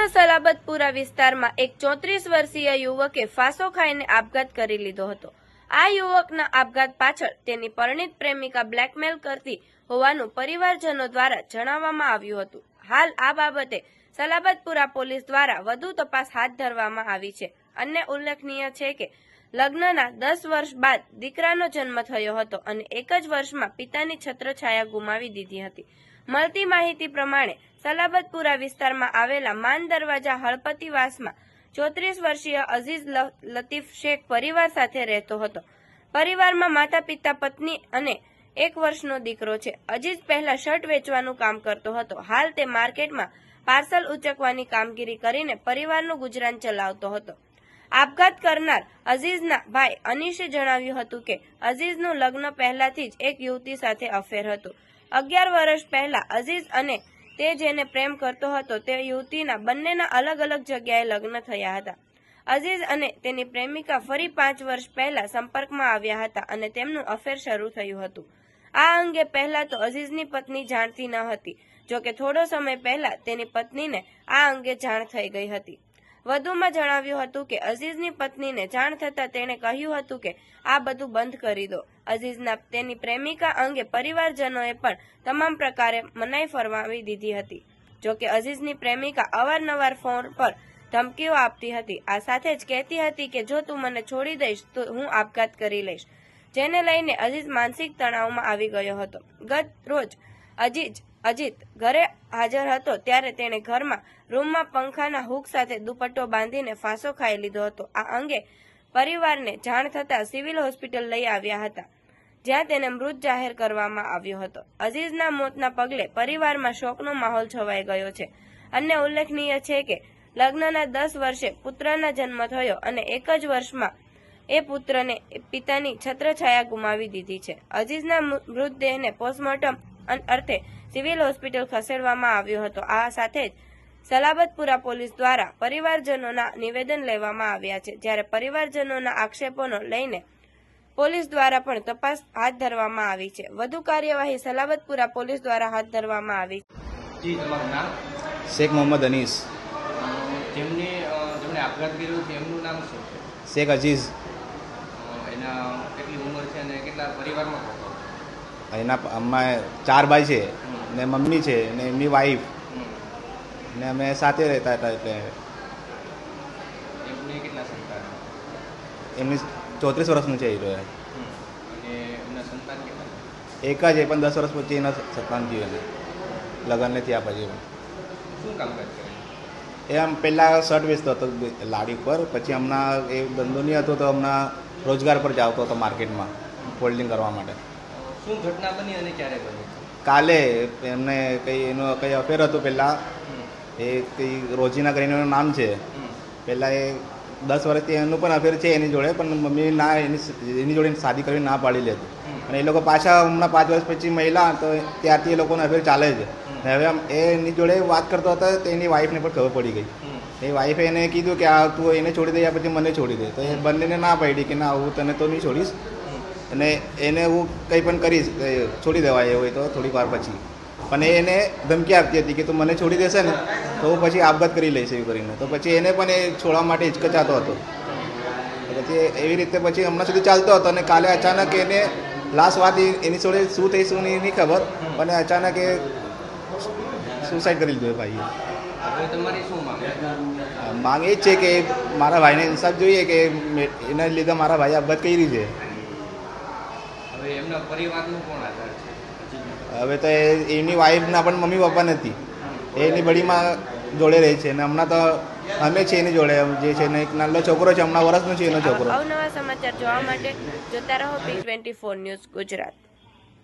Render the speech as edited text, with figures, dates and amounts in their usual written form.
અજીઝના સલાબતપુરા વિસ્તારમાં એક 34 વર્ષીય યુવકે ફાંસો ખાઈને આપઘાત કરી લીધો હતો। આ યુવકના આપઘાત પાછળ તેની પરિણીત પ્રેમિકા બ્લેકમેલ કરતી હોવાનું પરિવારજનો દ્વારા જણાવવામાં આવ્યું હતું। હાલ આ બાબતે સલાબતપુરા પોલીસ દ્વારા વધુ તપાસ હાથ ધરવામાં આવી છે। અન્ય ઉલ્લેખનીય છે કે લગ્નના 10 વર્ષ બાદ દીકરાનો જન્મ થયો હતો અને એક જ વર્ષમાં પિતાની છત્રછાયા ગુમાવી દીધી હતી। મળતી માહિતી પ્રમાણે સલાબતપુરા વિસ્તારમાં આવેલા માન દરવાજા હળપતિવાસમાં 34 વર્ષીય અઝીઝ લતીફ શેખ પરિવાર સાથે રહેતો હતો। પરિવારમાં માતા પિતા, પત્ની અને 1 વર્ષનો દીકરો છે। અઝીઝ પહેલા શર્ટ વેચવાનું કામ કરતો હતો। હાલ તે માર્કેટમાં પાર્સલ ઉચકવાની કામગીરી કરીને પરિવારનું ગુજરાન ચલાવતો હતો। આપઘાત કરનાર અઝીઝના ભાઈ અનીશે જણાવ્યું હતું કે અઝીઝનું લગ્ન પહેલાથી જ એક યુવતી સાથે અફેર હતું। 11 વર્ષ પહેલા અઝીઝ અને તે જેને પ્રેમ કરતો હતો તે યુવતીના બંનેના અલગ અલગ જગ્યાએ લગ્ન થયા હતા। અઝીઝ અને તેની પ્રેમિકા ફરી 5 વર્ષ પહેલા સંપર્કમાં આવ્યા હતા અને તેમનું અફેર શરૂ થયું હતું। આ અંગે પહેલા તો અઝીઝની પત્ની જાણતી ન હતી, જોકે થોડો સમય પહેલા તેની પત્નીને આ અંગે જાણ થઈ ગઈ હતી। વધુમાં જણાવ્યું હતું કે અઝીઝની પત્નીને જાણ થતાં તેણે કહ્યું હતું કે આ બધું બંધ કરી દો। અઝીઝના તેની પ્રેમિકા અંગે પરિવારજનોએ પણ તમામ પ્રકારે મનાઈ ફરમાવી દીધી હતી। જોકે અઝીઝની પ્રેમિકા અવારનવાર ફોન પર ધમકીઓ આપતી હતી। આ સાથે જ કહેતી હતી કે જો તું મને છોડી દઈશ તો હું આપઘાત કરી લઈશ, જેને લઈને અઝીઝ માનસિક તણાવમાં આવી ગયો હતો। ગત રોજ અજીત ઘરે હાજર હતો ત્યારે તેણે ઘરમાં રૂમમાં પંખાના હૂક સાથે દુપટ્ટો બાંધીને ફાંસો ખાઈ લીધો હતો। આ અંગે પરિવારને જાણ થતાં સિવિલ હોસ્પિટલ લઈ આવ્યા હતા, જ્યાં તેને મૃત જાહેર કરવામાં આવ્યો હતો। અઝીઝના મોતના પગલે પરિવારમાં શોકનો માહોલ છવાઈ ગયો છે। અન્ય ઉલ્લેખનીય છે કે લગ્નના 10 વર્ષે પુત્રના જન્મ થયો અને એક જ વર્ષમાં એ પુત્રને પિતાની છત્રછાયા ગુમાવી દીધી છે। અઝીઝના મૃતદેહને પોસ્ટમોર્ટમ અર્થે સિવિલ હોસ્પિટલ ખસેડવામાં આવ્યો હતો। આ સાથે જ સલાબતપુરા પોલીસ દ્વારા પરિવારજનોના નિવેદન લેવામાં આવ્યા છે, જ્યારે પરિવારજનોના આક્ષેપોનો લઈને પોલીસ દ્વારા પણ તપાસ હાથ ધરવામાં આવી છે। વધુ કાર્યવાહી સલાબતપુરા પોલીસ દ્વારા હાથ ધરવામાં આવી છે। શેખ મોહમ્મદ અનીસ। જેમને આપઘાત કર્યો છે એમનું નામ શું છે? શેખ અઝીઝ। એના કેટલી ઉંમર છે અને કેટલા પરિવારમાં એના અમે 4 ભાઈ છે ને મમ્મી છે ને એમની વાઈફ ને અમે સાથે રહેતા હતા। એટલે એમને કેટલા સંતાન? એમની 34 વર્ષનું છે એ રહ્યો। અને એમના સંતાન કેટલા? એક જ, પણ 10 વર્ષ પછી એના સંતાન થયું એને લગ્નને થયા પછી। શું કામકાજ કરે? એ આમ પહેલાં શર્ટ વેચતો હતો લારી પર, પછી હમણાં એ ધંધો નહીં હતો તો હમણાં રોજગાર પર જ આવતો હતો માર્કેટમાં ફોલ્ડિંગ કરવા માટે। શું ઘટના બની અને ક્યારે બની? કાલે એમને એનું કંઈ અફેર હતું પહેલાં, એ કંઈ રોજીના કરીને એનું નામ છે। પહેલાં એ 10 વર્ષથી એનું પણ અફેર છે એની જોડે, પણ મમ્મી ના એની જોડે શાદી કરીને ના પાડી લેતી અને એ લોકો પાછા હમણાં 5 વર્ષ પછી મહિલા તો ત્યારથી એ લોકોનો અફેર ચાલે છે। હવે એ એની જોડે વાત કરતો હતો તો એની વાઈફને પણ ખબર પડી ગઈ। એ વાઈફે એને કીધું કે આ તું એને છોડી દે પછી મને છોડી દે, તો એ બંનેને ના પાડી કે ના હું તને તો નહીં છોડીશ અને એને હું કંઈ પણ કરીશ, છોડી દેવાય એવું હોય તો થોડીક વાર પછી। પણ એને ધમકી આપતી હતી કે તું મને છોડી દેશે ને તો હું પછી આપઘાત કરી લઈશ એવું કરીને। તો પછી એને પણ એ છોડવા માટે હિચકચાતો હતો। પછી એવી રીતે પછી હમણાં સુધી ચાલતો હતો અને કાલે અચાનક એને લાસ્ટ વાત એની જોડે શું થઈ શું નહીં ખબર, પણ અચાનક એ સુસાઇડ કરી લીધું ભાઈએ। હવે તમારી શું માંગ એ જ છે કે મારા ભાઈને ઇન્સાફ જોઈએ કે એના લીધે મારા ભાઈએ આપઘાત કરી છે। હવે એમના પરિવારનું કોણ આધાર છે? હવે તો એની વાઈફના પણ મમ્મી પપ્પા નથી, એની બડીમાં જોડે રહે છે અને હમણાં તો અમે છે એની જોડે જે છે ને એક નાનો છોકરો છે, હમણાં વર્ષનો છે એનો છોકરો। અવનવા સમાચાર જોવા માટે જોતા રહો P24 ન્યૂઝ ગુજરાત।